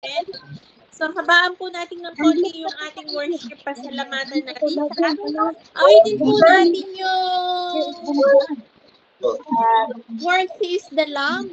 Amen. So, habaan po natin ng konti yung ating worship, pasalamatan natin. Awitin po natin yung Worthy is the Lamb.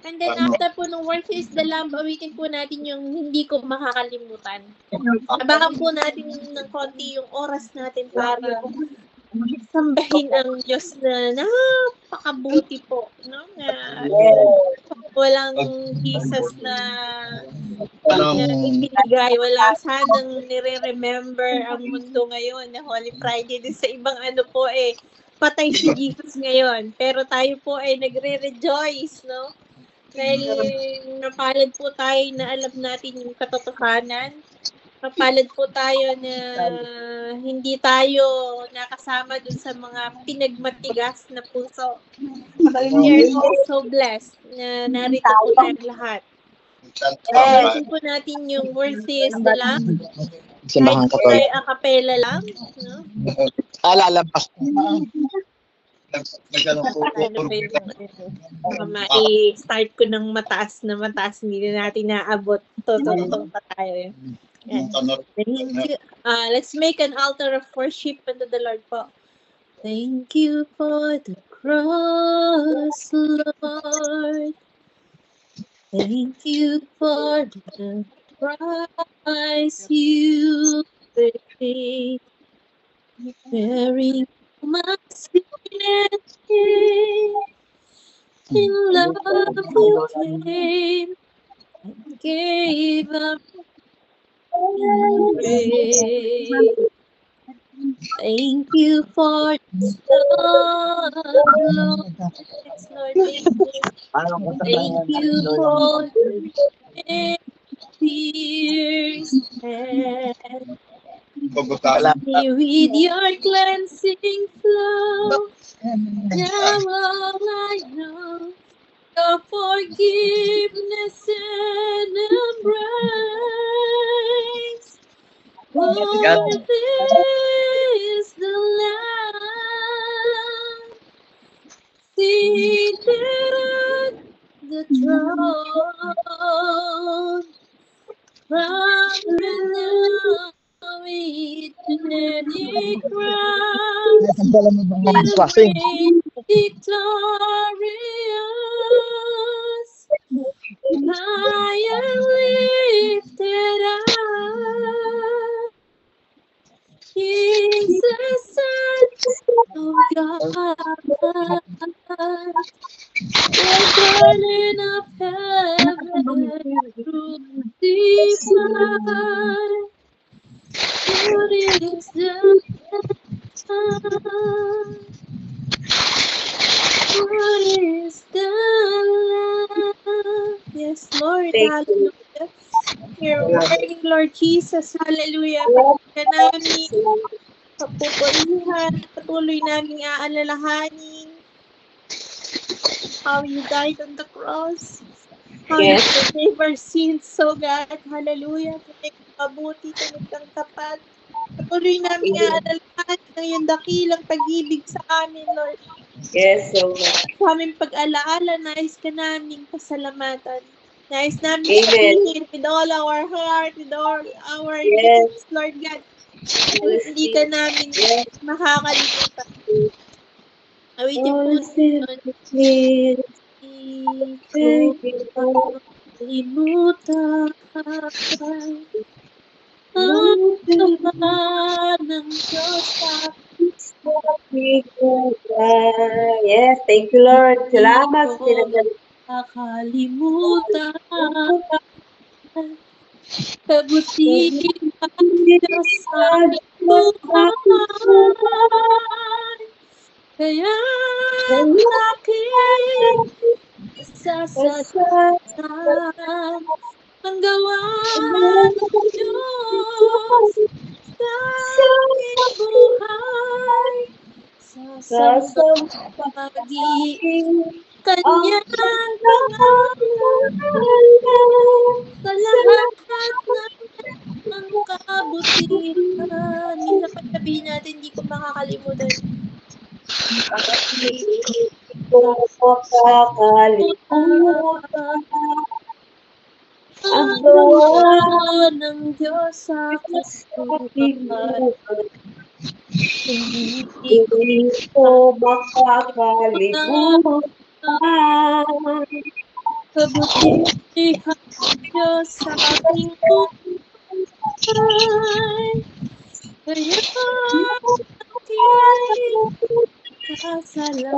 And then after po nung Worthy is the Lamb, awitin po natin yung hindi ko makakalimutan. Habaan po natin ng konti yung oras natin para sambahin ang Diyos na napakabuti po. No? Walang Jesus na ibinigay. Wala sanang nire-remember ang mundo ngayon na Holy Friday. Din sa ibang po patay si Jesus ngayon. Pero tayo po ay nagre-rejoice, no? Dahil napalad po tayo na alam natin yung katotohanan. Napalad po tayo na hindi tayo nakasama dun sa mga pinagmatigas na puso. We are so blessed na narito po tayong lahat. Basin po natin yung Worthy is the Lamb. Samahan ka po. Kahit a cappella lang, no? Alalampas. I-start ko ng mataas na mataas. Hindi na natin naabot. Totoo pa tayo. Let's make an altar of worship unto the Lord po. Thank you for the cross, Lord. Thank you for the price you paid, bearing my sin and shame. In love you came and gave up grace. Thank you for the love, Lord. Yes, Lord, thank you for the tears and me with your cleansing flow. Now all I know, your forgiveness and embrace. Worthy is the Lamb seated at the throne. From now eternity crowns, victorious. I am lifted up, Jesus, Son of God, the burden of heaven crucified. What is the Lamb? What is the Lamb? Yes, Lord, hallelujah. You're worthy, Lord Jesus, hallelujah. Pagka namin papupurihan, patuloy namin aalalahanin how you died on the cross. How you forgave our sins, so God, hallelujah. Kung mabuti ka ng tapat. Patuloy namin aalalahanin ang iyong dakilang pag-ibig sa amin, Lord. Yes, Lord. Sa aming pag-alaala, nais ka namin pasalamatan. Nais namin sabihin with all our heart, with all our needs, Lord God. Hindi ka namin makakalimutan. Awitin po natin. Kalimutan ang tuman ng Diyos sa yes, thank you, Lord. Salamat. Nakalimutan kabutihan ka sa buhay. Kaya aking sasasan ang gawa ng Diyos sa aking buhay. Sa pag-iing Kanyang pangalan sa lahat ng kabutihan. Minsan pagsabihin natin, hindi ko makakalimutan. Kakalimutan ang Gawa ng Diyos sa kasimulan. Hindi ko makakalimutan. Kabutihan ng Diyos sa aking buhay. Kaya aking kasalanan.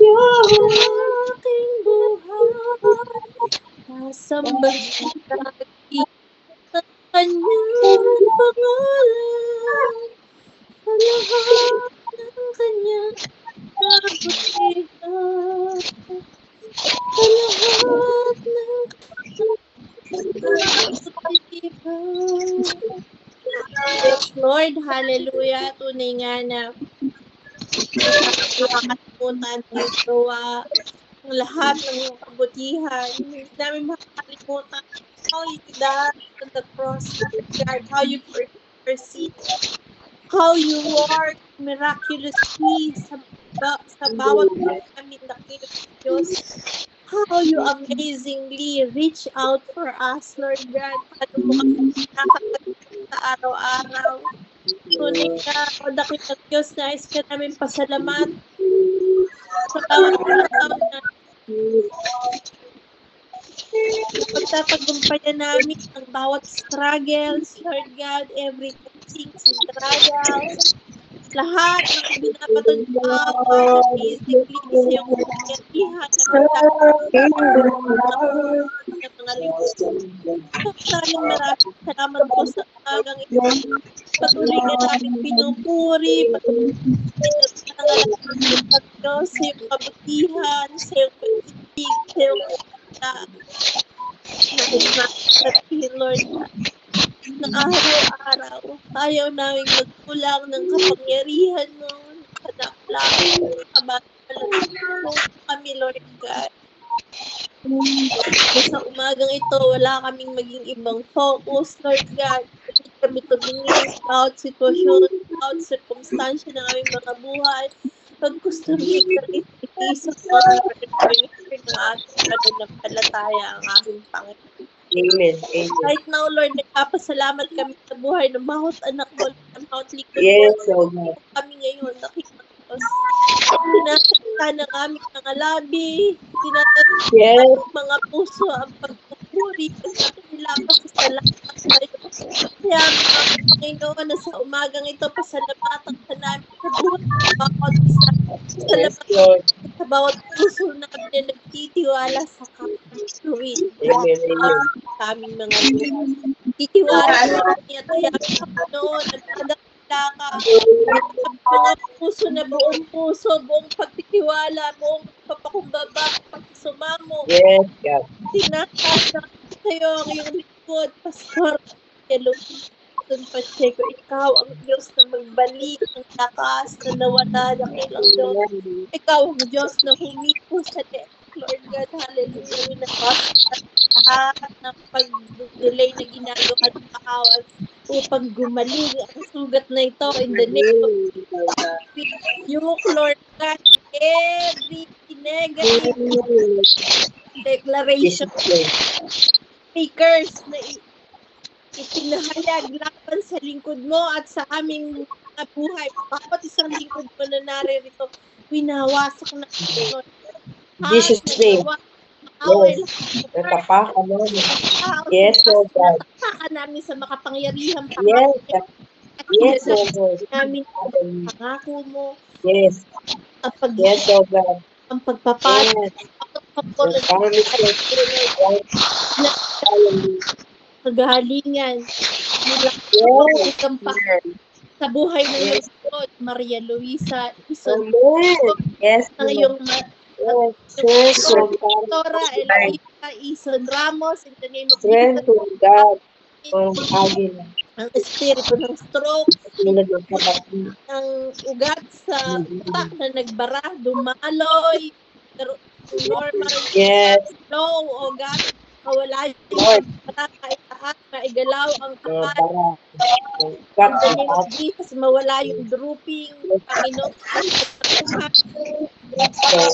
Aking buhay, sasambahin lagi ang kanyang pangalan, sa lahat ng kanyang kabutihan, sa lahat ng kabutihan. Yes, Lord, hallelujah, tunay nga na makakalimutan ng gawa ang lahat ng iyong kabutihan. Hindi namin makakalimutan how you died on the cross, God, how you perceive, how you work miraculously sa bawat namin nakita, Diyos. How you amazingly reach out for us, Lord God. Paano mo kami nakakalimutan sa araw-araw. Tunay na o dakilang Diyos, nais ka namin pasalamat sa bawat araw na pagtatagumpayan namin ang bawat struggles, Lord God, every blessings and trials, lahat ng binapatagpaw ay amazingly sa iyong kapangyarihan na ng mga lingkod. Maraming salamat po sa umagang ito. Patuloy na namin pinupuri, patuloy na nangalangin sa Diyos, sa iyong kabutihan, sa iyong pag-ibig, sa iyong natin, Lord, na araw-araw, ayaw namin magkulang ng kapangyarihan mo, kadaklain, kabalan kami, Lord God. Sa umagang ito, wala kaming maging ibang focus, Lord God. Hindi kami tumingin sa bawat sitwasyon, bawat circumstansya ng aming mga buhay. Pag gusto rin sa mga ng ating pananampalataya ang aming Panginoon. Amen. Right now, Lord, nagpapasalamat kami sa buhay ng bawat anak mo, ng bawat likod Yes, mo. oh God. Kami ngayon, nakikita tinatagta ng aming mga labi, tinatagta Yes. ng mga puso ang pagpupuri sa kanila pasasalamat sa iyo. Kaya mga Panginoon na sa umagang ito, pasalamatan ka namin sa buhay ng bawat isa. Yes, Salamat Lord. sa bawat puso namin na nagtitiwala sa kapatuwid. Amen. Sa aming mga buhay. Titiwala kami at hayaan Panginoon at padakila ka. Mga puso na buong puso, buong pagtitiwala, buong papakumbaba, pagsumamo. Yes, God. Tinatasa sa iyo ang iyong likod, Pastor Elton Pacheco. Ikaw ang Diyos na magbalik ng lakas na nawala ng ilang Diyos. Ikaw ang Diyos na humipo sa death. Lord God, hallelujah. Winabasa lahat ng pag-delay na ginagawa ng kaawal upang gumaling ang sugat na ito in the name of you, Lord God, every negative declaration speakers na itinahayag laban sa lingkod mo at sa aming mga buhay. Bawat isang lingkod mo na naririto, winawasak na ito. Jesus' name. Yes. Natapakan mo. Yes, Lord God. Natapakan namin sa makapangyarihang Yes. Yes, Lord Lord God. namin pangako mo. Yes. Yes, Lord God. Ang pagpapala. Paghalingan. Sa buhay ng iyong Lord, Maria Luisa Ison. Yes, Ang iyong yes, Tora Eloisa Ison Ramos, in the name of Jesus. God. Ang espiritu ng stroke, ng ugat sa utak na nagbara, dumaloy, normal flow, o gat, mawala yung itaas, maigalaw ang kapan. In the name of Jesus, mawala yung drooping, Panginoon,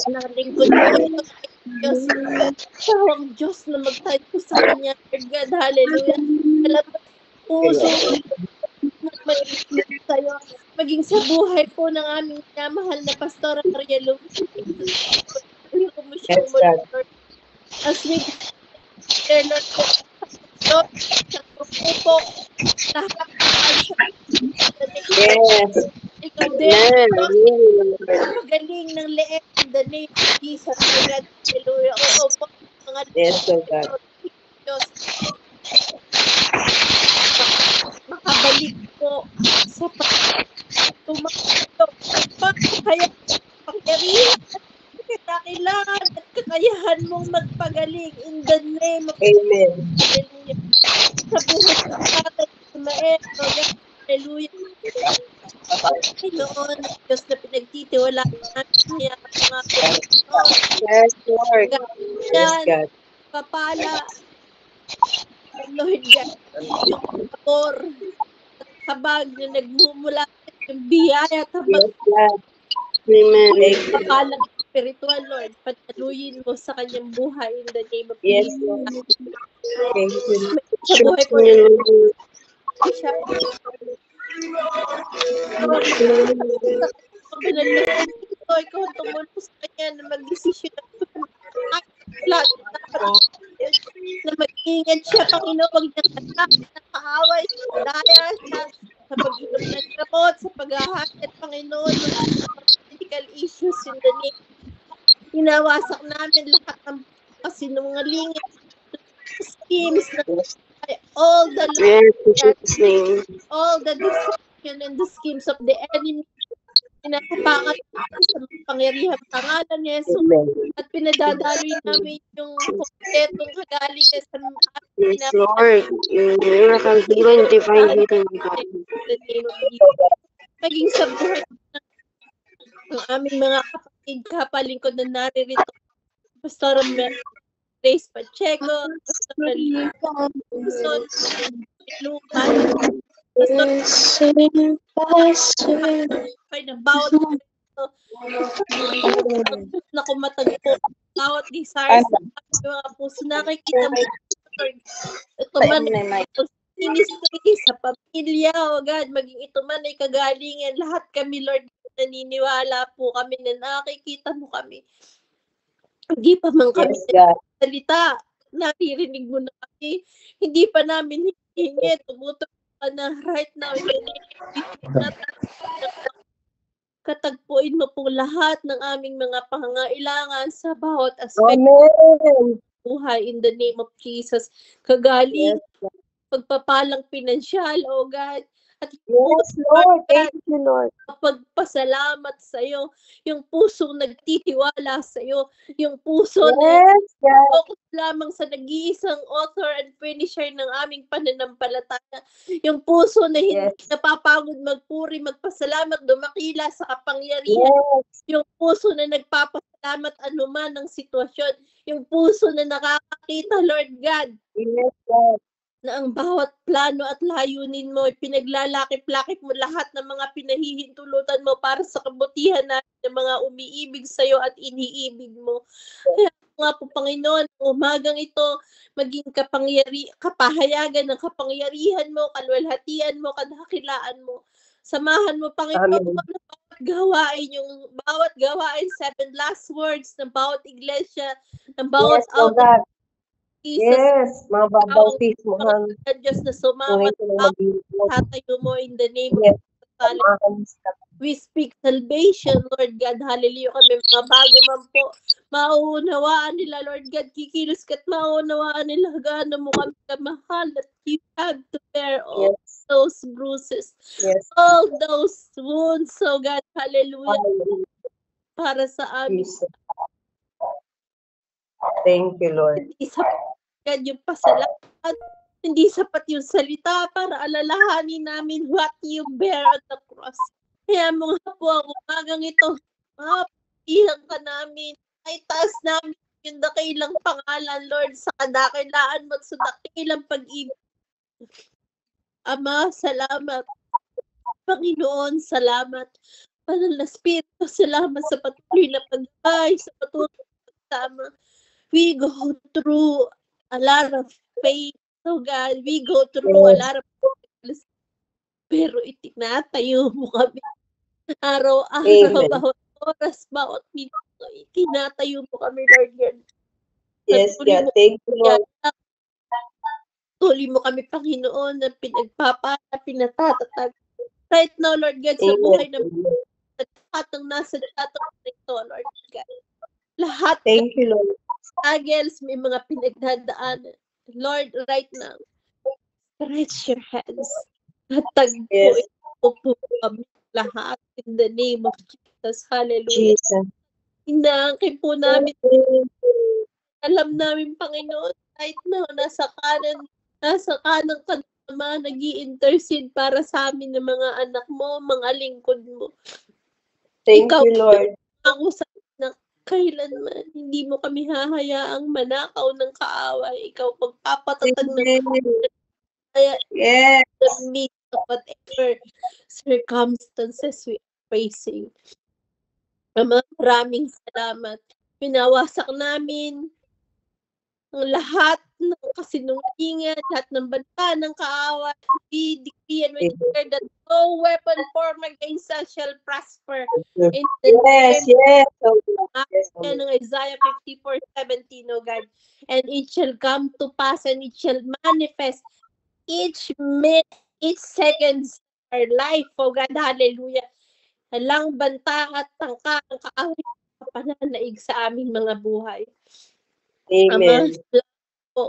Nalingkod mo Diyos, tawang Diyos na magtayo sa Kanya. God, hallelujah. Alam mo, puso may sa'yo, maging sa buhay po ng aming minamahal na Pastor Maria Luis. Patuloy mo siyang mula, Lord. As we declare, Lord, Lord, sa grupo, lahat Yes. ikaw din, Lord, magaling ng leeg in the name of Jesus. God, hallelujah. Oo po, mga Yes, oh God. Diyos, makabalik po sa pagtumakbo. Kaya pangyarihan kailangan at kakayahan mong magpagaling in the name of Amen. Hallelujah. Sa buhay ng tatay ng maestro, hallelujah. Panginoon, Diyos na pinagtitiwalaan namin niya mga Panginoon. Yes, Lord. Yes, Yan, God. papala, Lord God, yung pabor at habag na nagmumula yung biyaya at habag Yes, God. Amen. papalang spiritual, Lord, pataluyin mo sa kanyang buhay in the name of Yes, Jesus. Lord. Thank you. Sa buhay po siya, banal na ito, ikaw ang tumulong sa kanya na mag-desisyon lahat na mag-ingat siya, Panginoon, huwag niya nakaaway, daya siya sa pag-inom ng gamot, sa pag-ahakit, Panginoon, medical issues in the name. Hinawasak namin lahat ng kasinungalingan, schemes, all the all the deception and the schemes of the enemy, pinatapakan sa pangyarihan pangalan ni Jesus at pinadadaloy namin yung kompletong kagalingan sa Yes, Lord. Miracle healing, divine healing, God. Maging sa buhay ng aming mga kapatid, kapalingkod na naririto, Pastor Grace Pacheco, Pastor Lison, Lucan, Pastor na bawat na kumatagpo, bawat desires ng mga puso, nakikita mo, ito man ministry sa pamilya, o God, maging ito man ay kagalingan, lahat kami, Lord, naniniwala po kami na nakikita mo kami. Hindi pa man kami salita, naririnig mo na kami, hindi pa namin hihingi, tumutok ka na right now, katagpuin mo po lahat ng aming mga pangangailangan sa bawat aspect ng buhay in the name of Jesus. Kagaling, pagpapalang pinansyal, oh God. At yes, Lord. Thank you, Lord. Pagpasalamat sa iyo, yung pusong nagtitiwala sa iyo, yung puso yes, na focus lamang sa nag-iisang author and finisher ng aming pananampalataya. Yung puso na hindi napapagod magpuri, magpasalamat, dumakila sa kapangyarihan. Yung puso na nagpapasalamat anuman ng sitwasyon. Yung puso na nakakakita, Lord God. Yes, God. Na ang bawat plano at layunin mo, pinaglalakip-lakip mo lahat ng mga pinahihintulutan mo para sa kabutihan natin ng mga umiibig sa iyo at iniibig mo. Kaya nga po, Panginoon, umagang ito, maging kapahayagan ng kapangyarihan mo, kalwalhatian mo, kadakilaan mo. Samahan mo, Panginoon, ng bawat gawain, 7 last words, ng bawat iglesia, ng bawat outlet. Yes, mga babautismohan. Diyos na sumamat, tatayo mo in the name of Jesus. We speak salvation, Lord God. Hallelujah. Kami mga bago man po, mauunawaan nila, Lord God. Kikilos ka't mauunawaan nila gaano mo kami kamahal that you have to bear all those bruises, all those wounds, so God. Hallelujah. Para sa amin. Thank you, Lord. Hindi sapat yung pasalamat, hindi sapat yung salita para alalahanin namin what you bear on the cross. Kaya mga po, ang umagang ito, mapapihan ka namin, ay taas namin yung dakilang pangalan, Lord, sa kadakilaan mo at sa dakilang pag-ibig. Ama, salamat. Panginoon, salamat. Banal na Espiritu, salamat sa patuloy na pagbay, sa patuloy na pagsama. We go through a lot of pain, oh God. We go through a lot of problems. Pero itinatayo mo kami. Araw-araw, Amen. bawat oras, bawat minuto, itinatayo mo kami, Lord God. Yes, God. Thank you, Lord. Tuloy mo kami, Panginoon, na pinagpapala, pinatatatag. Right now, Lord God, sa buhay ng lahat ng nasa datong ito, Lord God. Lahat Thank you, Lord. struggles, may mga pinagdadaanan. Lord, right now, stretch your hands. Hatag Yes. po ito po kami lahat in the name of Jesus. Hallelujah. Jesus. Inaangkin po namin, alam namin, Panginoon, right now, nasa kanan ka naman, nag-i-intercede para sa amin ng mga anak mo, mga lingkod mo. Thank Ikaw, you, Lord. ako sa na kailanman, hindi mo kami hahayaang manakaw ng kaaway. Ikaw pagpapatatag ng kaya Yes. the midst of whatever circumstances we are facing. Maraming salamat. Pinawasak namin ang lahat ng kasinungalingan, lahat ng banta ng kaaway. We decree and we declare that no weapon formed against us shall prosper. In the Yes, name yes. ng Isaiah 54:17, oh God. And it shall come to pass and it shall manifest each minute, each second of our life, oh God. Hallelujah. Halang banta at tangka ang kaaway na pananaig sa aming mga buhay. Ama, Amen. salamat po.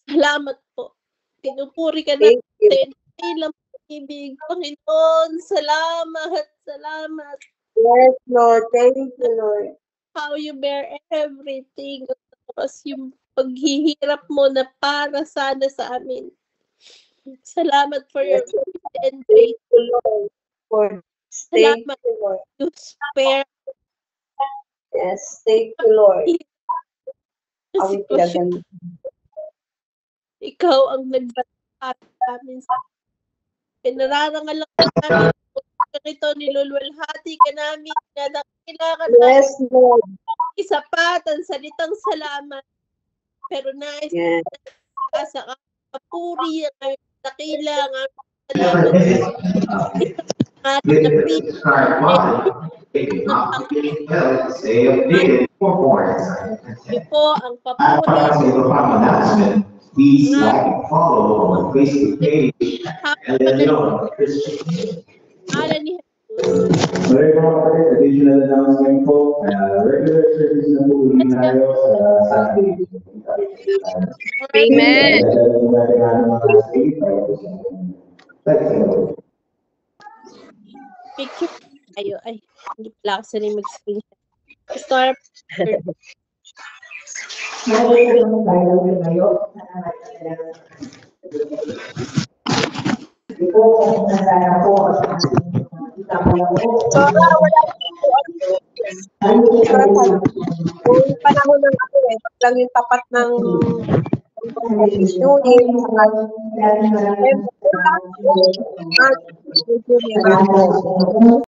Salamat po. Pinupuri ka Thank you. natin. Ilang pag-ibig, Panginoon. Salamat. Salamat. Yes, Lord. Thank you, Lord. How you bear everything. Tapos yung paghihirap mo na para sana sa amin. Salamat for your mercy and grace. Thank you, Lord. For thank Salamat. you, Lord. You spare Yes, thank you, Lord. na Kami sitwasyon. Ikaw ang nagbata namin sa pinararangal lang namin. Ito, nilulwalhati ka namin na kailangan Yes, Lord. isapat ang salitang salamat. Pero nais Yes. sa kapuri ang aming dakila, ang aming salamat. Ito po ang papuri. Please like and follow on Facebook page and let me know about Christian. Ala ni Meron mga kapatid, additional announcement po, regular service na po ulit tayo sa Sunday. Amen. picture tayo. Ay, hindi pala kasi rin mag-screenshot. Start. Kung panahon ng ako lang yung tapat ng